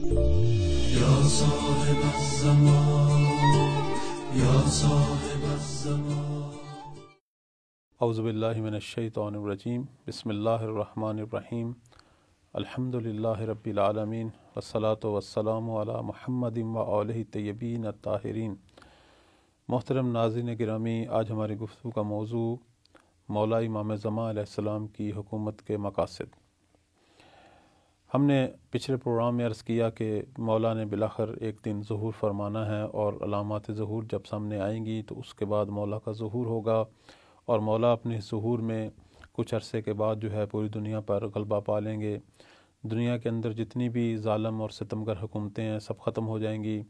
یا صاحب الزمان یا صاحب الزمان۔ اعوذ باللہ من الشیطان الرجیم، بسم اللہ الرحمن الرحیم، الحمد للہ رب العالمین، والصلاة والسلام علی محمد وآلہ الطیبین الطاہرین۔ محترم ناظرین گرامی، آج ہماری گفتگو کا موضوع مولا امام زمان علیہ السلام کی حکومت کے مقاصد۔ ہم نے پچھلے پروگرام میں عرض کیا کہ مولا نے بالآخر ایک دن ظہور فرمانا ہے، اور علامات ظہور جب سامنے آئیں گی تو اس کے بعد مولا کا ظہور ہوگا، اور مولا اپنے ظہور میں کچھ عرصے کے بعد جو ہے پوری دنیا پر غلبہ پا لیں گے۔ دنیا کے اندر جتنی بھی ظالم اور ستمگر حکومتیں ہیں سب ختم ہو جائیں گی،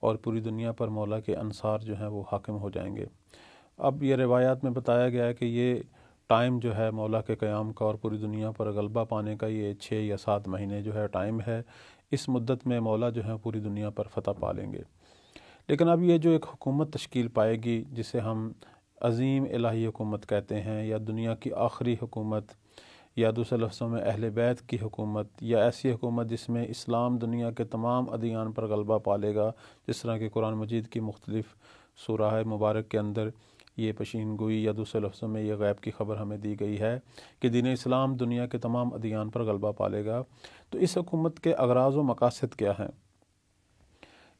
اور پوری دنیا پر مولا کے انصار جو ہیں وہ حاکم ہو جائیں گے۔ اب یہ روایات میں بتایا گیا ہے کہ یہ ٹائم جو ہے مولا کے قیام کا اور پوری دنیا پر غلبہ پانے کا، یہ 6 یا 7 مہینے جو ہے ٹائم ہے۔ اس مدت میں مولا جو ہے پوری دنیا پر فتح پا لیں گے۔ لیکن اب یہ جو ایک حکومت تشکیل پائے گی جسے ہم عظیم الہی حکومت کہتے ہیں، یا دنیا کی آخری حکومت، یا دوسرے لفظوں میں اہل بیت کی حکومت، یا ایسی حکومت جس میں اسلام دنیا کے تمام ادیان پر غلبہ پالے گا، جس طرح کہ قرآن مجید کی مختلف سورہ مبارک کے اندر یہ پیشین گوئی یا دوسرے لفظوں میں یہ غیب کی خبر ہمیں دی گئی ہے کہ دین اسلام دنیا کے تمام ادیان پر غلبہ پالے گا۔ تو اس حکومت کے اغراض و مقاصد کیا ہیں؟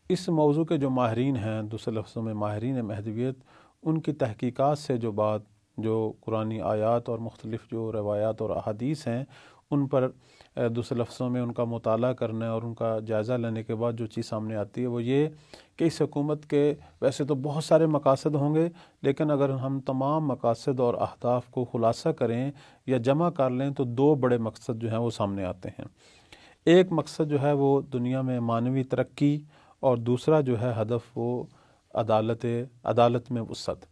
اس موضوع کے جو ماہرین ہیں، دوسرے لفظوں میں ماہرین مہدویت، ان کی تحقیقات سے جو بات، جو قرآنی آیات اور مختلف جو روایات اور احادیث ہیں، ان پر دوسرے لفظوں میں ان کا مطالعہ کرنا اور ان کا جائزہ لینے کے بعد جو چیز سامنے آتی ہے وہ یہ کہ اس حکومت کے ویسے تو بہت سارے مقاصد ہوں گے، لیکن اگر ہم تمام مقاصد اور اہداف کو خلاصہ کریں یا جمع کر لیں تو 2 بڑے مقصد جو ہیں وہ سامنے آتے ہیں۔ ایک مقصد جو ہے وہ دنیا میں معنوی ترقی، اور دوسرا جو ہے ہدف وہ عدالت میں وسعت۔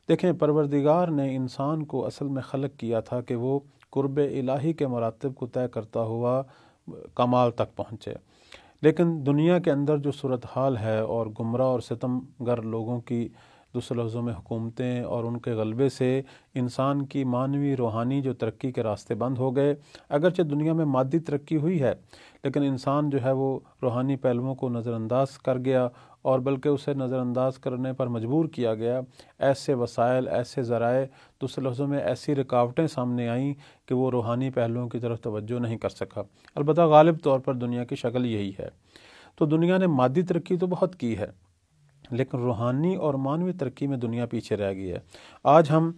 دیکھیں، پروردگار نے انسان کو اصل میں خلق کیا تھا کہ وہ قرب الہی کے مراتب کو طے کرتا ہوا کمال تک پہنچے، لیکن دنیا کے اندر جو صورتحال ہے اور گمراہ اور ستمگر لوگوں کی دوسرے لفظوں میں حکومتیں اور ان کے غلبے سے انسان کی معنوی روحانی جو ترقی کے راستے بند ہو گئے۔ اگرچہ دنیا میں مادی ترقی ہوئی ہے، لیکن انسان جو ہے وہ روحانی پہلوؤں کو نظر انداز کر گیا، اور بلکہ اسے نظر انداز کرنے پر مجبور کیا گیا۔ ایسے وسائل، ایسے ذرائع، دوسرے لفظوں میں ایسی رکاوٹیں سامنے آئیں کہ وہ روحانی پہلوؤں کی طرف توجہ نہیں کر سکا۔ البتہ غالب طور پر دنیا کی شکل یہی ہے۔ تو دنیا نے مادی ترقی تو بہت کی ہے، لیکن روحانی اور معنوی ترقی میں دنیا پیچھے رہ گئی ہے۔ آج ہم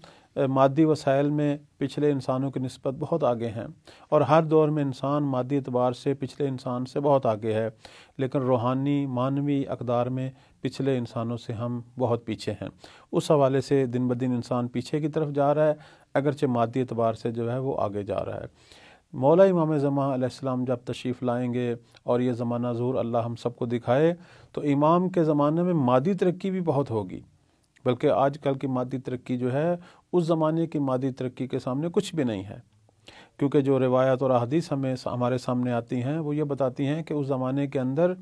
مادی وسائل میں پچھلے انسانوں کی نسبت بہت آگے ہیں، اور ہر دور میں انسان مادی اعتبار سے پچھلے انسان سے بہت آگے ہے، لیکن روحانی معنوی اقدار میں پچھلے انسانوں سے ہم بہت پیچھے ہیں۔ اس حوالے سے دن بدن انسان پیچھے کی طرف جا رہا ہے، اگرچہ مادی اعتبار سے جو ہے وہ آگے جا رہا ہے۔ مولا امام زمان علیہ السلام جب تشریف لائیں گے اور یہ زمانہ ظہور اللہ ہم سب کو دکھائے، تو امام کے زمانے میں مادی ترقی بھی بہت ہوگی، بلکہ آج کل کی مادی ترقی جو ہے اس زمانے کی مادی ترقی کے سامنے کچھ بھی نہیں ہے، کیونکہ جو روایات اور احادیث ہمارے سامنے آتی ہیں وہ یہ بتاتی ہیں کہ اس زمانے کے اندر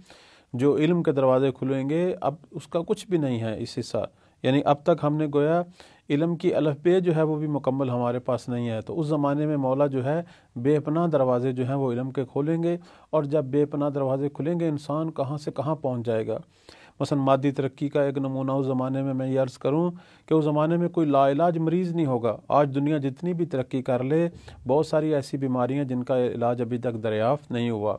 جو علم کے دروازے کھلیں گے اب اس کا کچھ بھی نہیں ہے اس حصہ، یعنی اب تک ہم نے گویا علم کی الف بے جو ہے وہ بھی مکمل ہمارے پاس نہیں ہے۔ تو اس زمانے میں مولا جو ہے بے پناہ دروازے جو ہیں وہ علم کے کھولیں گے، اور جب بے پناہ دروازے کھلیں گے انسان کہاں سے کہاں پہنچ جائے گا۔ مثلا مادی ترقی کا ایک نمونہ اس زمانے میں یہ عرض کروں کہ اس زمانے میں کوئی لا علاج مریض نہیں ہوگا۔ آج دنیا جتنی بھی ترقی کر لے، بہت ساری ایسی بیماریاں جن کا علاج ابھی تک دریافت نہیں ہوا،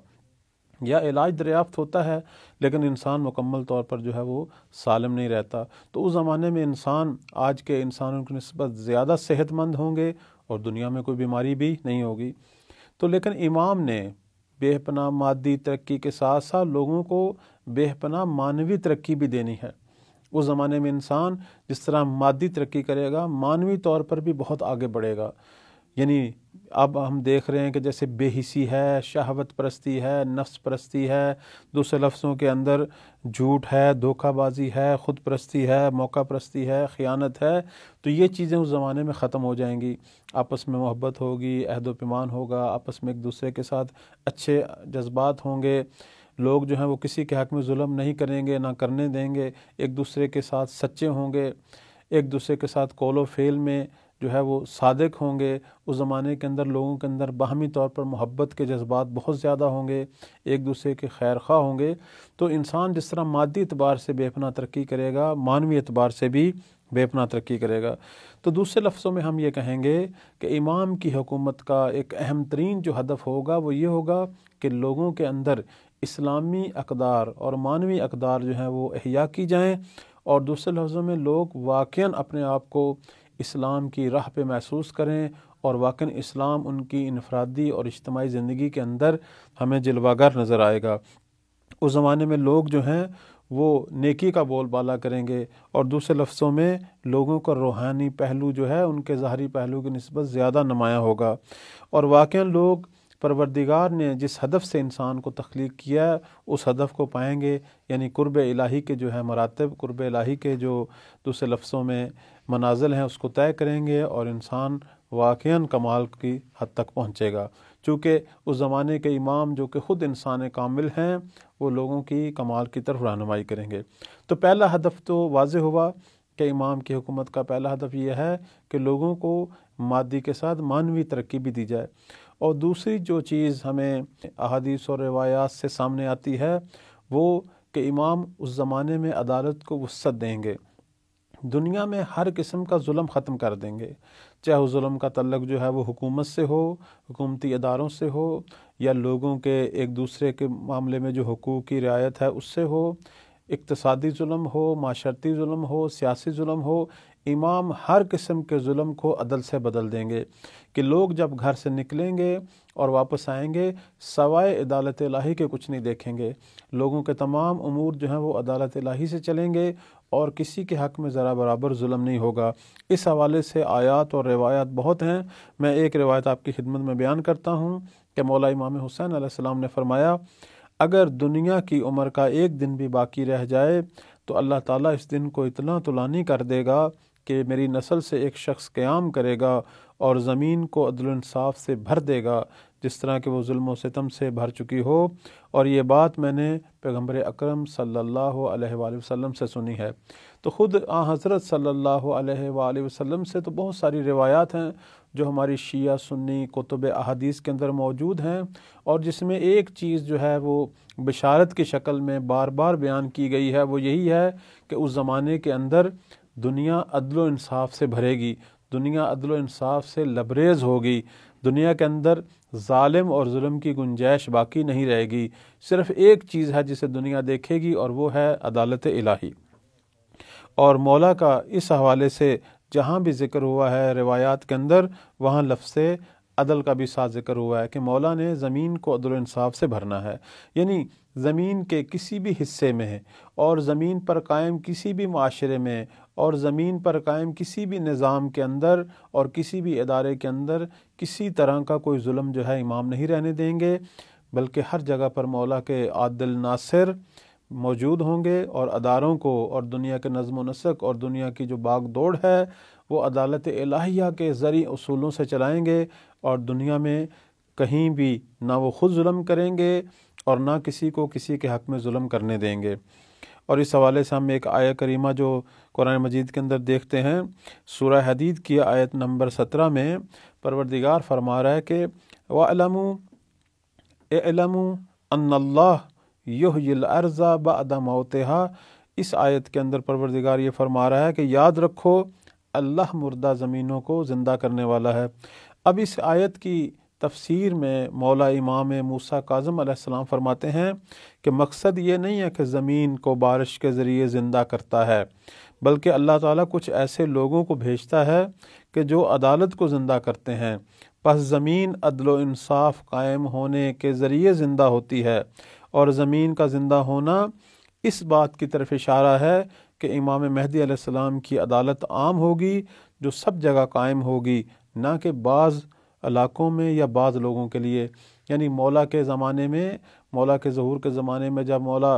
یا علاج دریافت ہوتا ہے لیکن انسان مکمل طور پر جو ہے وہ سالم نہیں رہتا۔ تو اس زمانے میں انسان آج کے انسانوں کی نسبت زیادہ صحت مند ہوں گے، اور دنیا میں کوئی بیماری بھی نہیں ہوگی۔ تو لیکن امام نے بے پناہ مادی ترقی کے ساتھ ساتھ لوگوں کو بے پناہ معنوی ترقی بھی دینی ہے۔ اس زمانے میں انسان جس طرح مادی ترقی کرے گا، معنوی طور پر بھی بہت آگے بڑھے گا۔ یعنی اب ہم دیکھ رہے ہیں کہ جیسے بے حسی ہے، شہوت پرستی ہے، نفس پرستی ہے، دوسرے لفظوں کے اندر جھوٹ ہے، دھوکہ بازی ہے، خود پرستی ہے، موقع پرستی ہے، خیانت ہے، تو یہ چیزیں اس زمانے میں ختم ہو جائیں گی۔ آپس میں محبت ہوگی، عہد و پیمان ہوگا، آپس میں ایک دوسرے کے ساتھ اچھے جذبات ہوں گے، لوگ جو ہیں وہ کسی کے حق میں ظلم نہیں کریں گے، نہ کرنے دیں گے، ایک دوسرے کے ساتھ سچے ہوں گے، ایک دوسرے کے ساتھ قول و فعل میں جو ہے وہ صادق ہوں گے، اس زمانے کے اندر لوگوں کے اندر باہمی طور پر محبت کے جذبات بہت زیادہ ہوں گے، ایک دوسرے کے خیر خواہ ہوں گے، تو انسان جس طرح مادی اعتبار سے بے پناہ ترقی کرے گا، معنوی اعتبار سے بھی بے پناہ ترقی کرے گا۔ تو دوسرے لفظوں میں ہم یہ کہیں گے کہ امام کی حکومت کا ایک اہم ترین جو ہدف ہوگا وہ یہ ہوگا کہ لوگوں کے اندر اسلامی اقدار اور معنوی اقدار جو ہیں وہ احیا کی جائیں، اور دوسرے لفظوں میں لوگ واقعاً اپنے آپ کو اسلام کی راہ پہ محسوس کریں، اور واقعاً اسلام ان کی انفرادی اور اجتماعی زندگی کے اندر ہمیں جلوہ گر نظر آئے گا۔ اس زمانے میں لوگ جو ہیں وہ نیکی کا بول بالا کریں گے، اور دوسرے لفظوں میں لوگوں کا روحانی پہلو جو ہے ان کے ظاہری پہلو کی نسبت زیادہ نمایاں ہوگا، اور واقعاً لوگ پروردگار نے جس ہدف سے انسان کو تخلیق کیا ہے اس ہدف کو پائیں گے، یعنی قرب الہی کے جو ہے مراتب، قرب الہی کے جو دوسرے لفظوں میں منازل ہیں اس کو طے کریں گے، اور انسان واقعاً کمال کی حد تک پہنچے گا، چونکہ اس زمانے کے امام جو کہ خود انسان کامل ہیں وہ لوگوں کی کمال کی طرف رہنمائی کریں گے۔ تو پہلا ہدف تو واضح ہوا کہ امام کی حکومت کا پہلا ہدف یہ ہے کہ لوگوں کو مادی کے ساتھ معنوی ترقی بھی دی جائے، اور دوسری جو چیز ہمیں احادیث اور روایات سے سامنے آتی ہے وہ کہ امام اس زمانے میں عدالت کو وسعت دیں گے، دنیا میں ہر قسم کا ظلم ختم کر دیں گے، چاہے وہ ظلم کا تعلق جو ہے وہ حکومت سے ہو، حکومتی اداروں سے ہو، یا لوگوں کے ایک دوسرے کے معاملے میں جو حقوق کی رعایت ہے اس سے ہو، اقتصادی ظلم ہو، معاشرتی ظلم ہو، سیاسی ظلم ہو، امام ہر قسم کے ظلم کو عدل سے بدل دیں گے کہ لوگ جب گھر سے نکلیں گے اور واپس آئیں گے سوائے عدالت الہی کے کچھ نہیں دیکھیں گے، لوگوں کے تمام امور جو ہیں وہ عدالت الہی سے چلیں گے، اور کسی کے حق میں ذرا برابر ظلم نہیں ہوگا۔ اس حوالے سے آیات اور روایات بہت ہیں، میں ایک روایت آپ کی خدمت میں بیان کرتا ہوں کہ مولا امام حسین علیہ السلام نے فرمایا، اگر دنیا کی عمر کا ایک دن بھی باقی رہ جائے تو اللہ تعالیٰ اس دن کو اتنا طولانی کر دے گا کہ میری نسل سے ایک شخص قیام کرے گا اور زمین کو عدل و انصاف سے بھر دے گا جس طرح کہ وہ ظلم و ستم سے بھر چکی ہو، اور یہ بات میں نے پیغمبر اکرم صلی اللہ علیہ وآلہ وسلم سے سنی ہے۔ تو خود حضرت صلی اللہ علیہ وآلہ وسلم سے تو بہت ساری روایات ہیں جو ہماری شیعہ سنی کتب احادیث کے اندر موجود ہیں، اور جس میں ایک چیز جو ہے وہ بشارت کی شکل میں بار بار بیان کی گئی ہے، وہ یہی ہے کہ اس زمانے کے اندر دنیا عدل و انصاف سے بھرے گی، دنیا عدل و انصاف سے لبریز ہوگی، دنیا کے اندر ظالم اور ظلم کی گنجائش باقی نہیں رہے گی، صرف ایک چیز ہے جسے دنیا دیکھے گی اور وہ ہے عدالت الہی۔ اور مولا کا اس حوالے سے جہاں بھی ذکر ہوا ہے روایات کے اندر وہاں لفظ عدل کا بھی ساتھ ذکر ہوا ہے کہ مولا نے زمین کو عدل و انصاف سے بھرنا ہے، یعنی زمین کے کسی بھی حصے میں اور زمین پر قائم کسی بھی معاشرے میں اور زمین پر قائم کسی بھی نظام کے اندر اور کسی بھی ادارے کے اندر کسی طرح کا کوئی ظلم جو ہے امام نہیں رہنے دیں گے، بلکہ ہر جگہ پر مولا کے عادل ناصر موجود ہوں گے، اور اداروں کو اور دنیا کے نظم و نسق اور دنیا کی جو باغ دوڑ ہے وہ عدالت الہیہ کے ذریع اصولوں سے چلائیں گے، اور دنیا میں کہیں بھی نہ وہ خود ظلم کریں گے اور نہ کسی کو کسی کے حق میں ظلم کرنے دیں گے۔ اور اس حوالے سے ہم ایک آیہ کریمہ جو قرآن مجید کے اندر دیکھتے ہیں، سورہ حدید کی آیت نمبر 17 میں پروردگار فرما رہا ہے کہ وَاعْلَمُوا اعْلَمُوا أَنَّ اللَّهَ يُحْيِي الْأَرْضَ بَعْدَ مَوْتِهَا۔ اس آیت کے اندر پروردگار یہ فرما رہا ہے کہ یاد رکھو اللہ مردہ زمینوں کو زندہ کرنے والا ہے۔ اب اس آیت کی تفسیر میں مولا امام موسیٰ کاظم علیہ السلام فرماتے ہیں کہ مقصد یہ نہیں ہے کہ زمین کو بارش کے ذریعے زندہ کرتا ہے، بلکہ اللہ تعالیٰ کچھ ایسے لوگوں کو بھیجتا ہے کہ جو عدالت کو زندہ کرتے ہیں، پس زمین عدل و انصاف قائم ہونے کے ذریعے زندہ ہوتی ہے، اور زمین کا زندہ ہونا اس بات کی طرف اشارہ ہے کہ امام مہدی علیہ السلام کی عدالت عام ہوگی جو سب جگہ قائم ہوگی، نہ کہ بعض علاقوں میں یا بعض لوگوں کے لیے۔ یعنی مولا کے زمانے میں، مولا کے ظہور کے زمانے میں جب مولا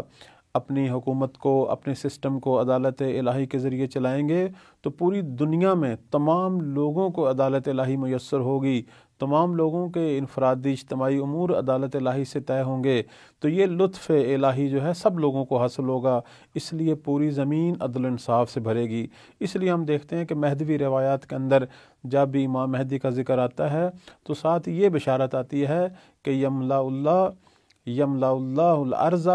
اپنی حکومت کو، اپنے سسٹم کو عدالت الہی کے ذریعے چلائیں گے تو پوری دنیا میں تمام لوگوں کو عدالت الہی میسر ہوگی، تمام لوگوں کے انفرادی اجتماعی امور عدالت الہی سے طے ہوں گے تو یہ لطف الہی جو ہے سب لوگوں کو حاصل ہوگا، اس لیے پوری زمین عدل و انصاف سے بھرے گی۔ اس لیے ہم دیکھتے ہیں کہ مہدوی روایات کے اندر جب بھی امام مہدی کا ذکر آتا ہے تو ساتھ یہ بشارت آتی ہے کہ یملا اللہ الارض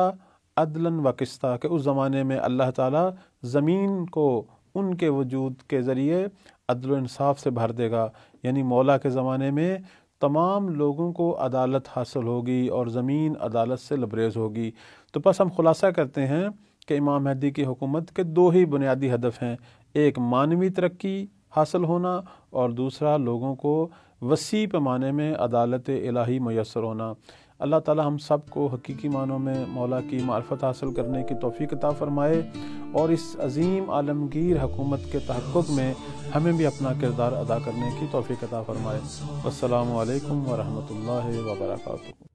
عدلا و قسطا، کہ اس زمانے میں اللہ تعالیٰ زمین کو ان کے وجود کے ذریعے عدل و انصاف سے بھر دے گا، یعنی مولا کے زمانے میں تمام لوگوں کو عدالت حاصل ہوگی اور زمین عدالت سے لبریز ہوگی۔ تو بس ہم خلاصہ کرتے ہیں کہ امام مہدی کی حکومت کے دو ہی بنیادی ہدف ہیں، ایک معنوی ترقی حاصل ہونا اور دوسرا لوگوں کو وسیع پیمانے میں عدالت الہی میسر ہونا۔ اللہ تعالی ہم سب کو حقیقی معنوں میں مولا کی معرفت حاصل کرنے کی توفیق عطا فرمائے اور اس عظیم عالمگیر حکومت کے تحقق میں ہمیں بھی اپنا کردار ادا کرنے کی توفیق عطا فرمائے۔ السلام علیکم ورحمۃ اللہ وبرکاتہ۔